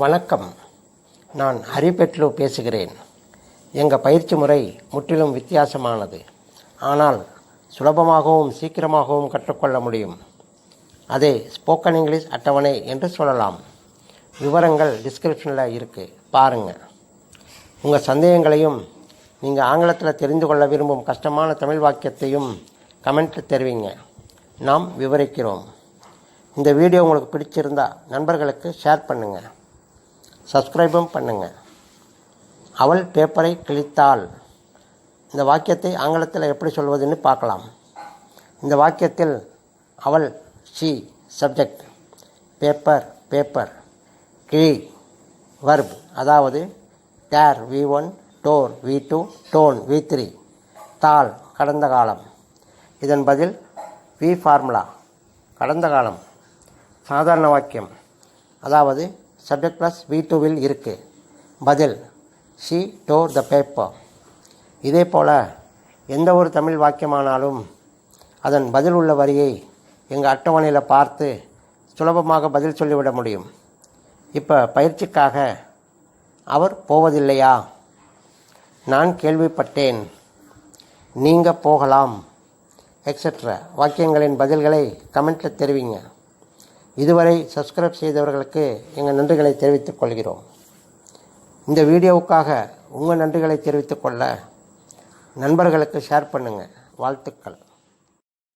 வணக்கம். நான் ஹரிபெட்லு பேசுகிறேன். எங்கள் பயிற்சி முறை முற்றிலும் வித்தியாசமானது. ஆனால் சுலபமாகவும் சீக்கிரமாகவும் கற்றுக்கொள்ள முடியும். அதை ஸ்போக்கன் இங்கிலீஷ் அட்டவணை என்று சொல்லலாம். விவரங்கள் டிஸ்கிரிப்ஷனில் இருக்குது, பாருங்கள். உங்கள் சந்தேகங்களையும் நீங்கள் ஆங்கிலத்தில் தெரிந்து கொள்ள விரும்பும் கஷ்டமான தமிழ் வாக்கியத்தையும் கமெண்ட்டில் தெரிவிங்க. நாம் விவரிக்கிறோம். இந்த வீடியோ உங்களுக்கு பிடிச்சிருந்தா நண்பர்களுக்கு ஷேர் பண்ணுங்கள், சப்ஸ்கிரைபும் பண்ணுங்கள். அவள் பேப்பரை கிழித்தாள். இந்த வாக்கியத்தை ஆங்கிலத்தில் எப்படி சொல்வதுன்னு பார்க்கலாம். இந்த வாக்கியத்தில் அவள் ஷீ சப்ஜெக்ட், பேப்பர் கிழி வர்ப், அதாவது dare V1, door V2, tone V3, தாள் கடந்த காலம். இதன் பதில் வி ஃபார்முலா கடந்த காலம். சாதாரண வாக்கியம், அதாவது சப்ஜெக்ட் ப்ளஸ் V2வில் இருக்குது. பதில் ஷீ டோர் த பேப்பர். இதே போல் எந்த ஒரு தமிழ் வாக்கியமானாலும் அதன் பதில் உள்ள வரியை எங்கள் அட்டவணையில் பார்த்து சுலபமாக பதில் சொல்லிவிட முடியும். இப்போ பயிற்சிக்காக அவர் போவதில்லையா, நான் கேள்விப்பட்டேன், நீங்கள் போகலாம், எக்ஸெட்ரா வாக்கியங்களின் பதில்களை கமெண்ட்டில் தெரிவிங்க. இதுவரை சப்ஸ்கிரைப் செய்தவர்களுக்கு எங்கள் நன்றிகளை தெரிவித்துக் கொள்கிறோம். இந்த வீடியோவுக்காக உங்கள் நன்றிகளை தெரிவித்துக் கொள்ள நண்பர்களுக்கு ஷேர் பண்ணுங்கள். வாழ்த்துக்கள்.